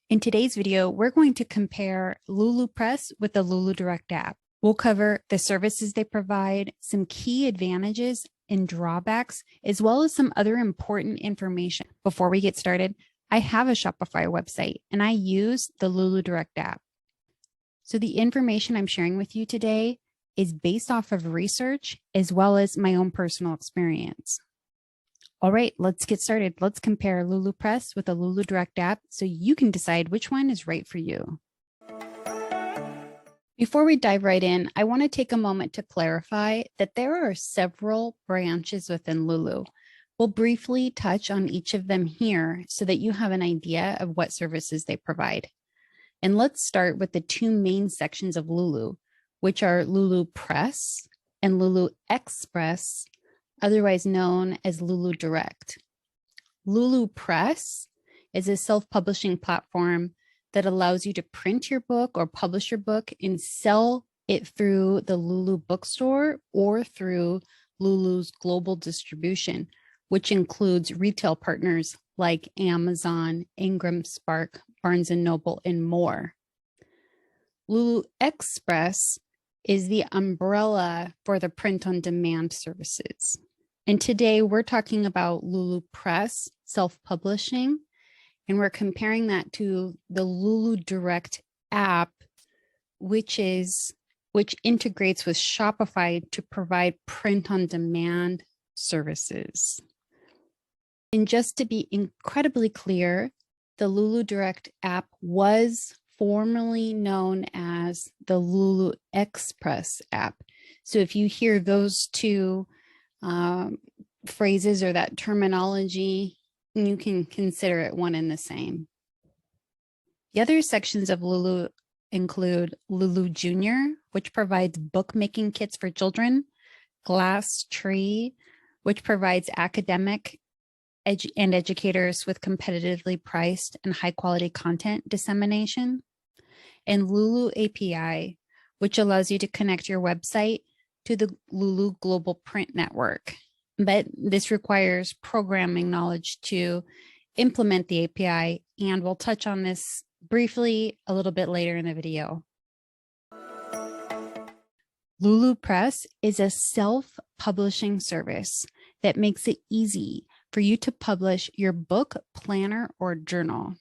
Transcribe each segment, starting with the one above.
In today's video, we're going to compare Lulu Press with the Lulu Direct app. We'll cover the services they provide, some key advantages and drawbacks, as well as some other important information. Before we get started, I have a Shopify website and I use the Lulu Direct app. So the information I'm sharing with you today is based off of research as well as my own personal experience. All right, let's get started. Let's compare Lulu Press with the Lulu Direct app so you can decide which one is right for you. Before we dive right in, I want to take a moment to clarify that there are several branches within Lulu. We'll briefly touch on each of them here so that you have an idea of what services they provide. And let's start with the two main sections of Lulu, which are Lulu Press and Lulu Express, otherwise known as Lulu Direct. Lulu Press is a self-publishing platform that allows you to print your book or publish your book and sell it through the Lulu bookstore or through Lulu's global distribution, which includes retail partners like Amazon, Ingram Spark, Barnes & Noble, and more. Lulu Express is the umbrella for the print-on-demand services. And today we're talking about Lulu Press self-publishing, and we're comparing that to the Lulu Direct app, which integrates with Shopify to provide print-on-demand services. And just to be incredibly clear, the Lulu Direct app was formerly known as the Lulu Express app. So if you hear those two phrases or that terminology, you can consider it one and the same. The other sections of Lulu include Lulu Junior, which provides bookmaking kits for children, Glass Tree, which provides academic and educators with competitively priced and high quality content dissemination, and Lulu API, which allows you to connect your website to the Lulu Global Print Network. But this requires programming knowledge to implement the API, and we'll touch on this briefly a little bit later in the video. Lulu Press is a self-publishing service that makes it easy for you to publish your book, planner, or journal.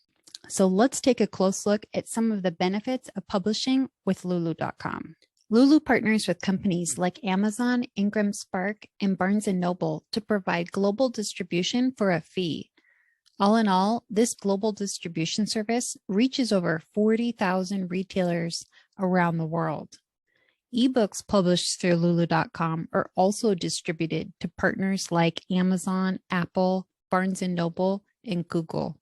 So let's take a close look at some of the benefits of publishing with Lulu.com. Lulu partners with companies like Amazon, Ingram Spark, and Barnes & Noble to provide global distribution for a fee. All in all, this global distribution service reaches over 40,000 retailers around the world. Ebooks published through Lulu.com are also distributed to partners like Amazon, Apple, Barnes & Noble, and Google.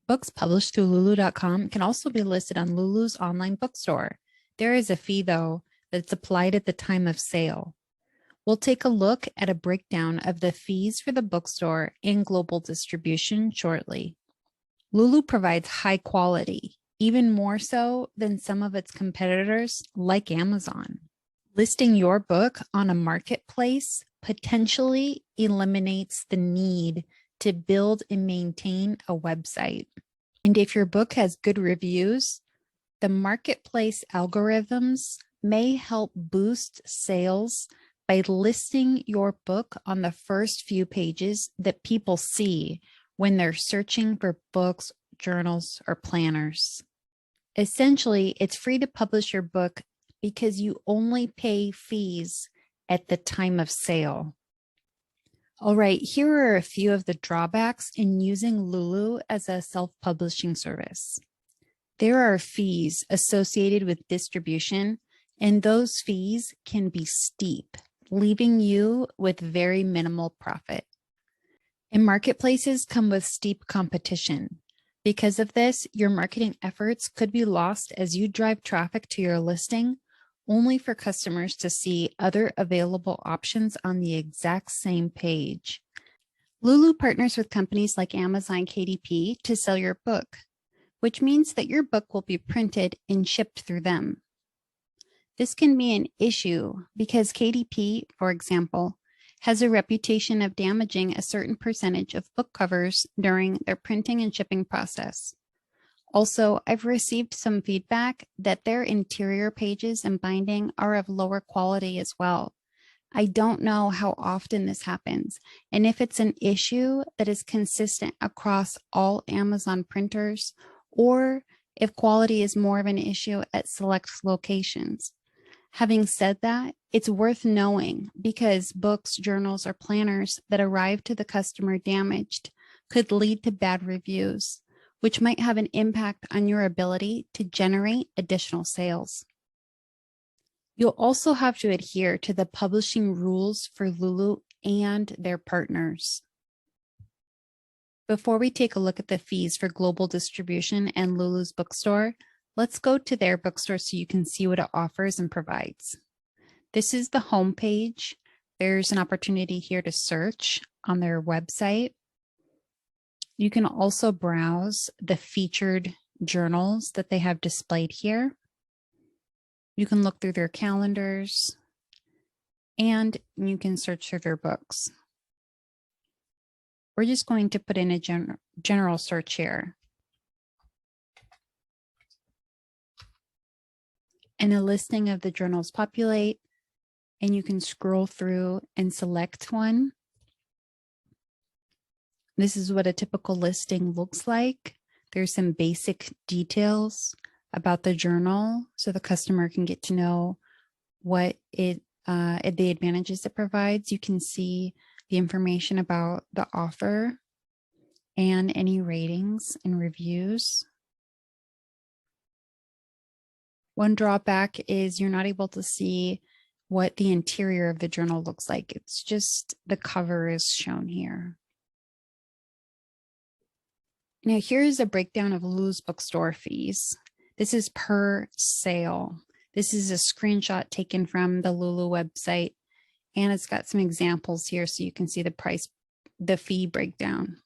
Books published through Lulu.com can also be listed on Lulu's online bookstore. There is a fee, though, that's applied at the time of sale. We'll take a look at a breakdown of the fees for the bookstore and global distribution shortly. Lulu provides high quality, even more so than some of its competitors like Amazon. Listing your book on a marketplace potentially eliminates the need to build and maintain a website. And if your book has good reviews, the marketplace algorithms may help boost sales by listing your book on the first few pages that people see when they're searching for books, journals, or planners. Essentially, it's free to publish your book because you only pay fees at the time of sale. All right, here are a few of the drawbacks in using Lulu as a self-publishing service. There are fees associated with distribution, and those fees can be steep, leaving you with very minimal profit. And marketplaces come with steep competition. Because of this, your marketing efforts could be lost as you drive traffic to your listing, only for customers to see other available options on the exact same page. Lulu partners with companies like Amazon KDP to sell your book, which means that your book will be printed and shipped through them. This can be an issue because KDP, for example, has a reputation of damaging a certain percentage of book covers during their printing and shipping process. Also, I've received some feedback that their interior pages and binding are of lower quality as well. I don't know how often this happens, and if it's an issue that is consistent across all Amazon printers, or if quality is more of an issue at select locations. Having said that, it's worth knowing because books, journals, or planners that arrive to the customer damaged could lead to bad reviews, which might have an impact on your ability to generate additional sales. You'll also have to adhere to the publishing rules for Lulu and their partners. Before we take a look at the fees for global distribution and Lulu's bookstore, let's go to their bookstore so you can see what it offers and provides. This is the home page. There's an opportunity here to search on their website. You can also browse the featured journals that they have displayed here. You can look through their calendars, and you can search through their books. We're just going to put in a general search here. And a listing of the journals populate, and you can scroll through and select one. This is what a typical listing looks like. There's some basic details about the journal so the customer can get to know what the advantages it provides. You can see the information about the offer and any ratings and reviews. One drawback is you're not able to see what the interior of the journal looks like. It's just the cover is shown here. Now here's a breakdown of Lulu's bookstore fees. This is per sale. This is a screenshot taken from the Lulu website, and it's got some examples here so you can see the fee breakdown.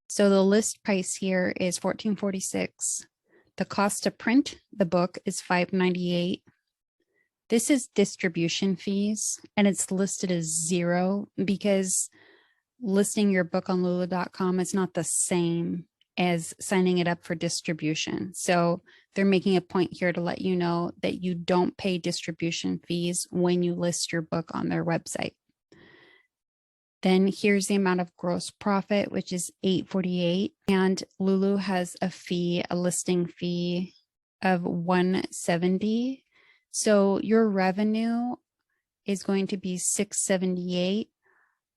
So the list price here is $14.46. The cost to print the book is $5.98. This is distribution fees, and it's listed as 0 because listing your book on lulu.com is not the same as signing it up for distribution. So they're making a point here to let you know that you don't pay distribution fees when you list your book on their website. Then here's the amount of gross profit, which is $8.48. And Lulu has a listing fee of $170. So your revenue is going to be $678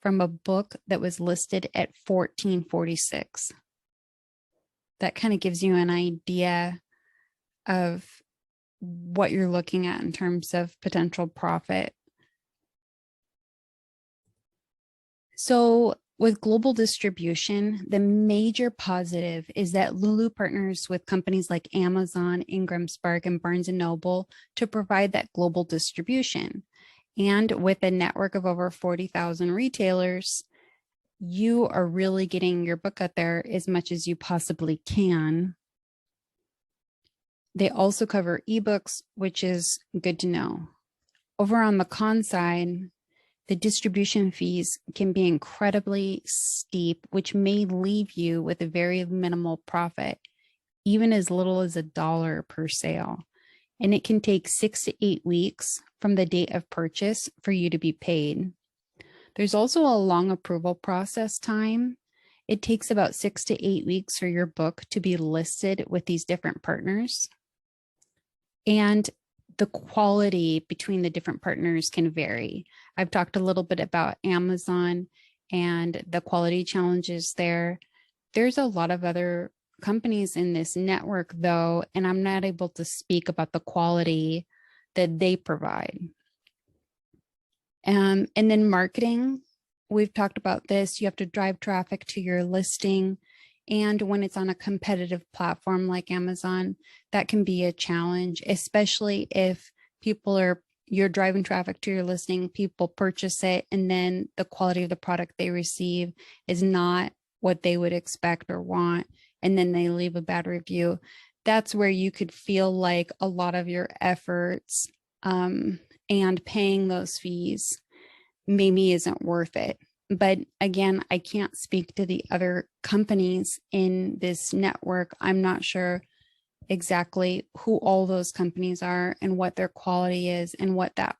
from a book that was listed at $14.46. That kind of gives you an idea of what you're looking at in terms of potential profit. So with global distribution, the major positive is that Lulu partners with companies like Amazon, Ingram Spark, and Barnes & Noble to provide that global distribution. And with a network of over 40,000 retailers, you are really getting your book out there as much as you possibly can. They also cover ebooks, which is good to know. Over on the con side, the distribution fees can be incredibly steep, which may leave you with a very minimal profit, even as little as $1 per sale. And it can take 6 to 8 weeks from the date of purchase for you to be paid. There's also a long approval process time. It takes about 6 to 8 weeks for your book to be listed with these different partners. And the quality between the different partners can vary. I've talked a little bit about Amazon and the quality challenges there. There's a lot of other companies in this network though, and I'm not able to speak about the quality that they provide. And then marketing, we've talked about this. You have to drive traffic to your listing. And when it's on a competitive platform like Amazon, that can be a challenge, especially if you're driving traffic to your listing, people purchase it, and then the quality of the product they receive is not what they would expect or want, and then they leave a bad review. That's where you could feel like a lot of your efforts and paying those fees maybe isn't worth it. But again, I can't speak to the other companies in this network. I'm not sure exactly who all those companies are and what their quality is and what that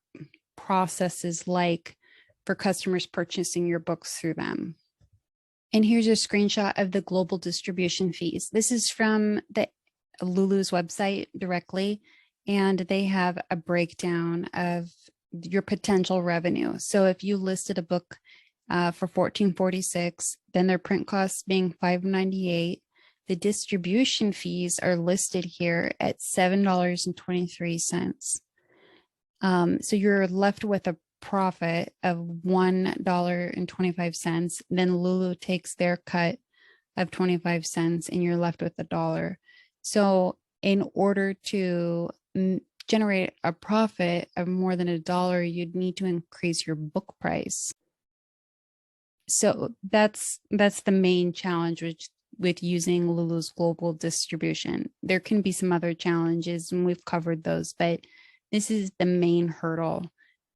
process is like for customers purchasing your books through them. And here's a screenshot of the global distribution fees. This is from the Lulu's website directly, and they have a breakdown of your potential revenue. So if you listed a book for $14.46, then their print costs being $5.98. The distribution fees are listed here at $7.23. So you're left with a profit of $1.25. Then Lulu takes their cut of 25 cents and you're left with $1. So in order to generate a profit of more than $1, you'd need to increase your book price. So that's the main challenge with using Lulu's global distribution. There can be some other challenges and we've covered those, but this is the main hurdle,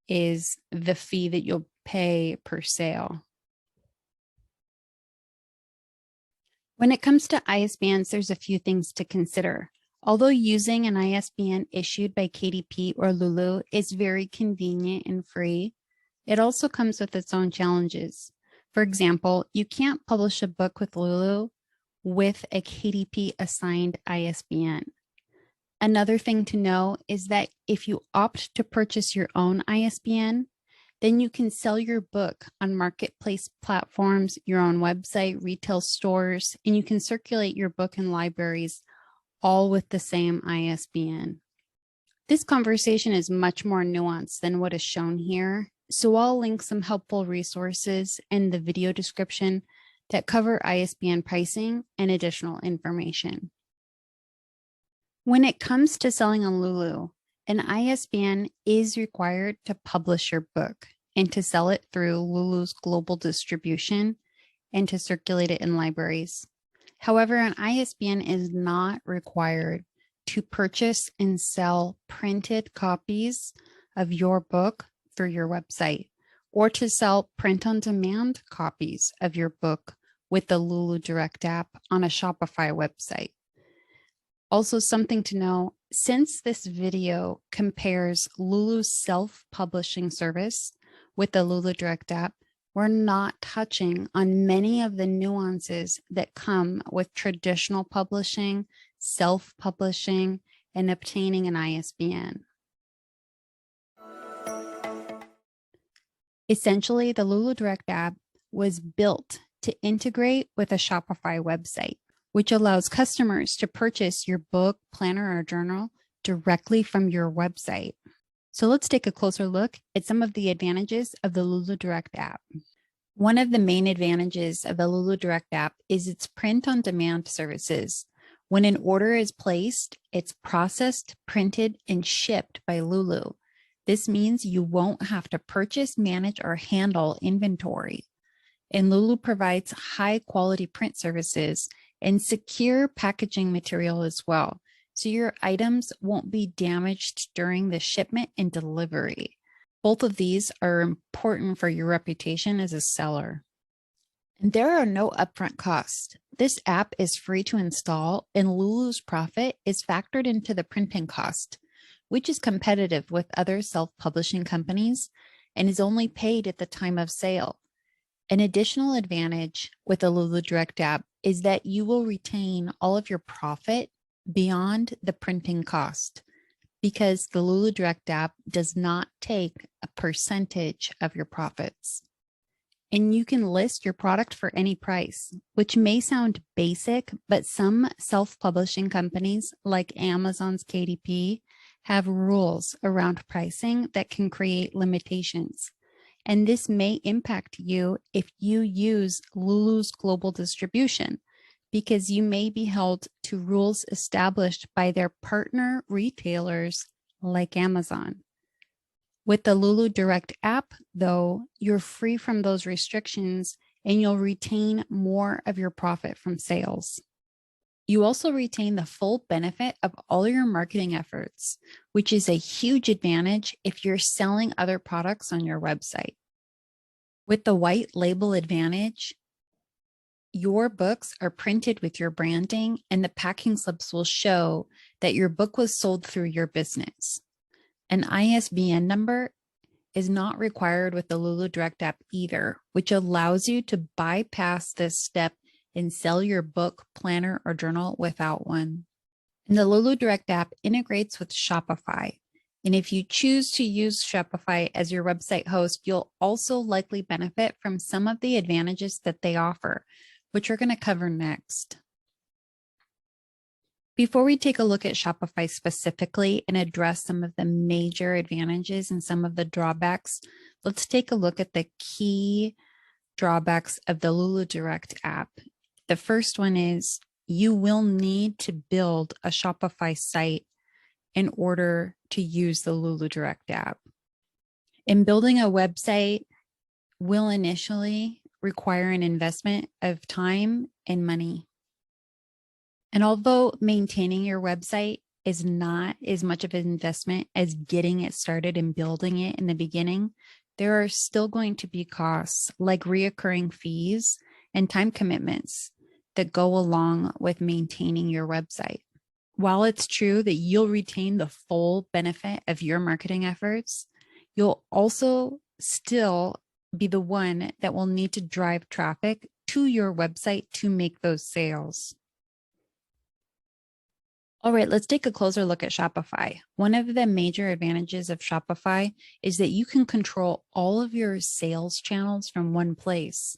is the fee that you'll pay per sale. When it comes to ISBNs, there's a few things to consider. Although using an ISBN issued by KDP or Lulu is very convenient and free, it also comes with its own challenges. For example, you can't publish a book with Lulu with a KDP assigned ISBN. Another thing to know is that if you opt to purchase your own ISBN, then you can sell your book on marketplace platforms, your own website, retail stores, and you can circulate your book in libraries all with the same ISBN. This conversation is much more nuanced than what is shown here, so I'll link some helpful resources in the video description that cover ISBN pricing and additional information. When it comes to selling on Lulu, an ISBN is required to publish your book and to sell it through Lulu's global distribution and to circulate it in libraries. However, an ISBN is not required to purchase and sell printed copies of your book through your website, or to sell print-on-demand copies of your book with the Lulu Direct app on a Shopify website. Also, something to know, since this video compares Lulu's self-publishing service with the Lulu Direct app, we're not touching on many of the nuances that come with traditional publishing, self-publishing, and obtaining an ISBN. Essentially, the Lulu Direct app was built to integrate with a Shopify website, which allows customers to purchase your book, planner, or journal directly from your website. So let's take a closer look at some of the advantages of the Lulu Direct app. One of the main advantages of the Lulu Direct app is its print-on-demand services. When an order is placed, it's processed, printed, and shipped by Lulu. This means you won't have to purchase, manage, or handle inventory. And Lulu provides high-quality print services and secure packaging material as well, so your items won't be damaged during the shipment and delivery. Both of these are important for your reputation as a seller. And there are no upfront costs. This app is free to install, and Lulu's profit is factored into the printing cost, which is competitive with other self-publishing companies and is only paid at the time of sale. An additional advantage with the Lulu Direct app is that you will retain all of your profit beyond the printing cost, because the Lulu Direct app does not take a percentage of your profits. And you can list your product for any price, which may sound basic, but some self-publishing companies like Amazon's KDP have rules around pricing that can create limitations. And this may impact you if you use Lulu's global distribution, because you may be held to rules established by their partner retailers like Amazon. With the Lulu Direct app, though, you're free from those restrictions and you'll retain more of your profit from sales. You also retain the full benefit of all your marketing efforts, which is a huge advantage if you're selling other products on your website. With the white label advantage, your books are printed with your branding, and the packing slips will show that your book was sold through your business. An ISBN number is not required with the Lulu Direct app either, which allows you to bypass this step and sell your book, planner, or journal without one. And the Lulu Direct app integrates with Shopify. And if you choose to use Shopify as your website host, you'll also likely benefit from some of the advantages that they offer, which we're going to cover next. Before we take a look at Shopify specifically and address some of the major advantages and some of the drawbacks, let's take a look at the key drawbacks of the Lulu Direct app. The first one is you will need to build a Shopify site in order to use the Lulu Direct app. And building a website will initially require an investment of time and money. And although maintaining your website is not as much of an investment as getting it started and building it in the beginning, there are still going to be costs like reoccurring fees and time commitments that go along with maintaining your website. While it's true that you'll retain the full benefit of your marketing efforts, you'll also still be the one that will need to drive traffic to your website to make those sales. All right, let's take a closer look at Shopify. One of the major advantages of Shopify is that you can control all of your sales channels from one place.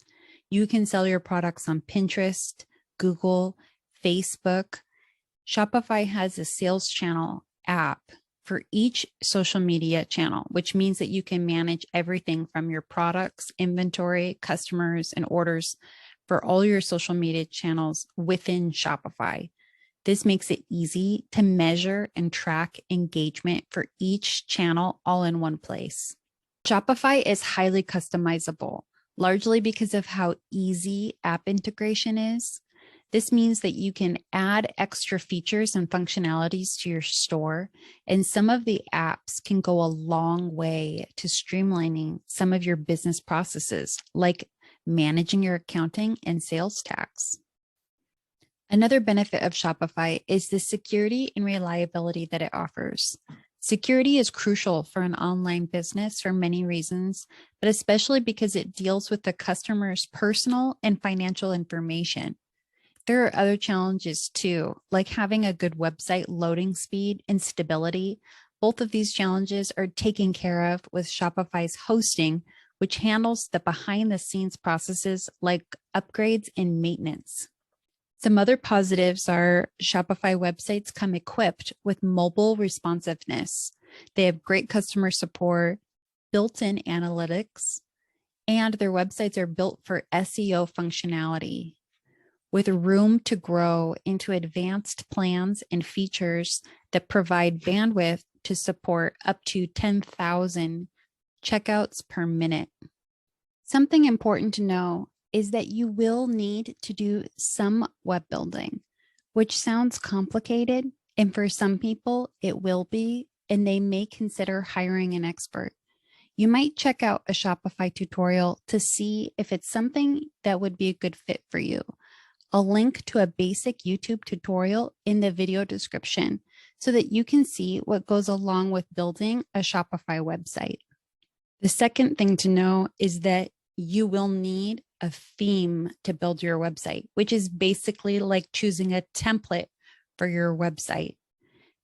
You can sell your products on Pinterest, Google, Facebook. Shopify has a sales channel app for each social media channel, which means that you can manage everything from your products, inventory, customers, and orders for all your social media channels within Shopify. This makes it easy to measure and track engagement for each channel all in one place. Shopify is highly customizable, largely because of how easy app integration is. This means that you can add extra features and functionalities to your store, and some of the apps can go a long way to streamlining some of your business processes, like managing your accounting and sales tax. Another benefit of Shopify is the security and reliability that it offers. Security is crucial for an online business for many reasons, but especially because it deals with the customer's personal and financial information. There are other challenges too, like having a good website loading speed and stability. Both of these challenges are taken care of with Shopify's hosting, which handles the behind-the-scenes processes like upgrades and maintenance. Some other positives are Shopify websites come equipped with mobile responsiveness. They have great customer support, built-in analytics, and their websites are built for SEO functionality, with room to grow into advanced plans and features that provide bandwidth to support up to 10,000 checkouts per minute. Something important to know is that you will need to do some web building, which sounds complicated, and for some people it will be, and they may consider hiring an expert. You might check out a Shopify tutorial to see if it's something that would be a good fit for you. I'll link to a basic YouTube tutorial in the video description so that you can see what goes along with building a Shopify website. The second thing to know is that you will need a theme to build your website, which is basically like choosing a template for your website.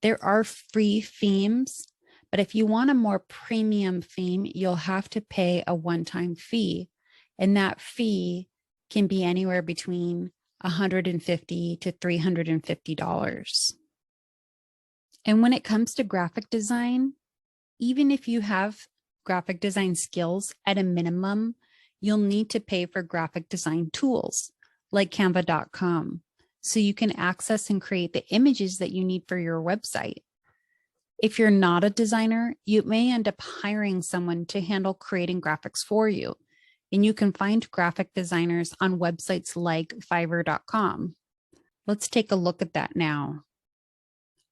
There are free themes, but if you want a more premium theme, you'll have to pay a one-time fee, and that fee can be anywhere between $150 to $350. And when it comes to graphic design, even if you have graphic design skills, at a minimum, you'll need to pay for graphic design tools like canva.com so you can access and create the images that you need for your website. If you're not a designer, you may end up hiring someone to handle creating graphics for you. And you can find graphic designers on websites like Fiverr.com. Let's take a look at that now.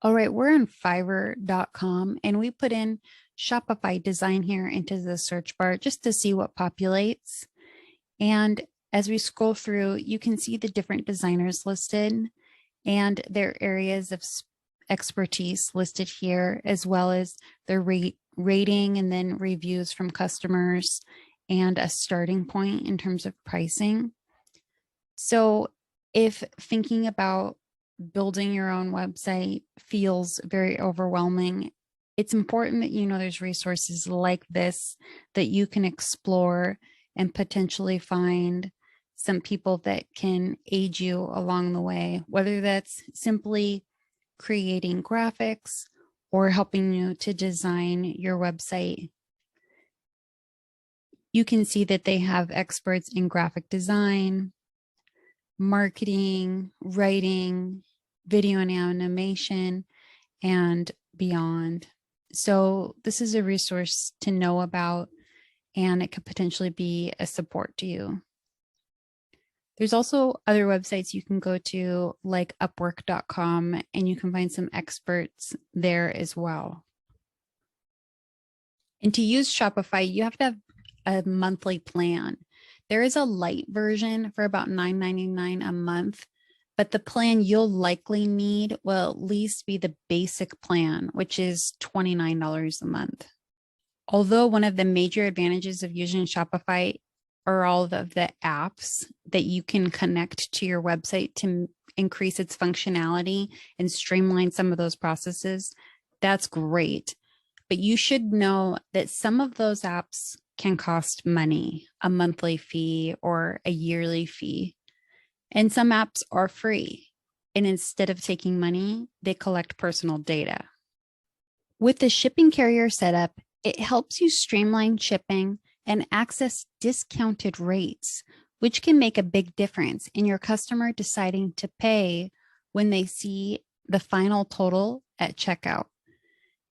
All right, we're on Fiverr.com and we put in Shopify design here into the search bar just to see what populates. And as we scroll through, you can see the different designers listed and their areas of expertise listed here, as well as their rating and then reviews from customers and a starting point in terms of pricing. So if thinking about building your own website feels very overwhelming, it's important that you know there's resources like this that you can explore and potentially find some people that can aid you along the way, whether that's simply creating graphics or helping you to design your website. You can see that they have experts in graphic design, marketing, writing, video and animation, and beyond. So this is a resource to know about, and it could potentially be a support to you. There's also other websites you can go to, like upwork.com, and you can find some experts there as well. And to use Shopify, you have to have a monthly plan. There is a light version for about $9.99 a month, but the plan you'll likely need will at least be the basic plan, which is $29 a month. Although one of the major advantages of using Shopify are all of the apps that you can connect to your website to increase its functionality and streamline some of those processes, that's great. But you should know that some of those apps can cost money, a monthly fee or a yearly fee. And some apps are free. And instead of taking money, they collect personal data. With the shipping carrier setup, it helps you streamline shipping and access discounted rates, which can make a big difference in your customer deciding to pay when they see the final total at checkout.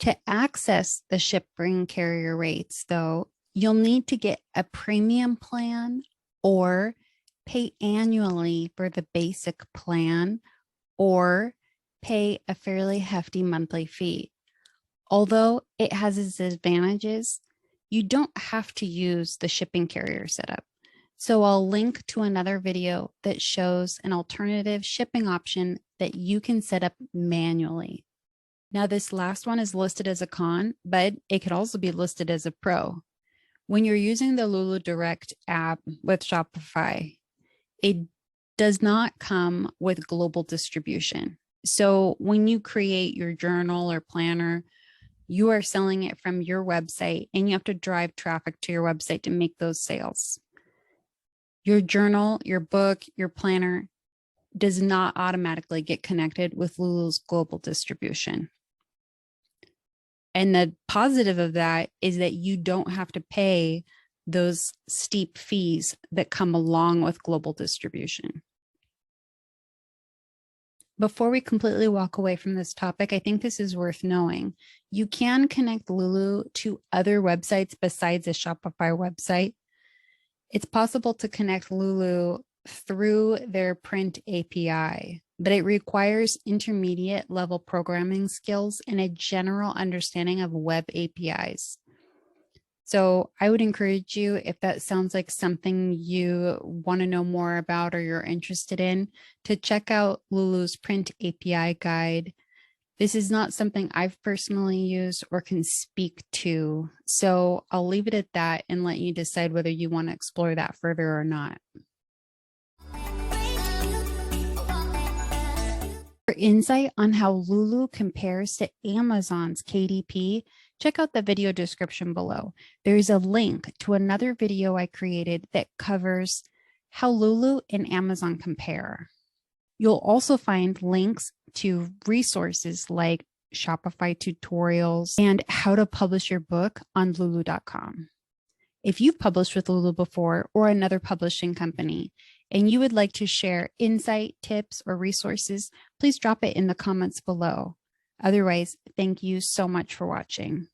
To access the shipping carrier rates, though, you'll need to get a premium plan or pay annually for the basic plan or pay a fairly hefty monthly fee. Although it has its advantages, you don't have to use the shipping carrier setup. So I'll link to another video that shows an alternative shipping option that you can set up manually. Now, this last one is listed as a con, but it could also be listed as a pro. When you're using the Lulu Direct app with Shopify, it does not come with global distribution. So when you create your journal or planner, you are selling it from your website and you have to drive traffic to your website to make those sales. Your journal, your book, your planner does not automatically get connected with Lulu's global distribution. And the positive of that is that you don't have to pay those steep fees that come along with global distribution. Before we completely walk away from this topic, I think this is worth knowing. You can connect Lulu to other websites besides a Shopify website. It's possible to connect Lulu through their print API, but it requires intermediate level programming skills and a general understanding of web APIs. So I would encourage you, if that sounds like something you want to know more about or you're interested in, to check out Lulu's print API guide. This is not something I've personally used or can speak to. So I'll leave it at that and let you decide whether you want to explore that further or not. For insight on how Lulu compares to Amazon's KDP, check out the video description below. There is a link to another video I created that covers how Lulu and Amazon compare. You'll also find links to resources like Shopify tutorials and how to publish your book on lulu.com. If you've published with Lulu before or another publishing company, and you would like to share insight, tips, or resources, please drop it in the comments below. Otherwise, thank you so much for watching.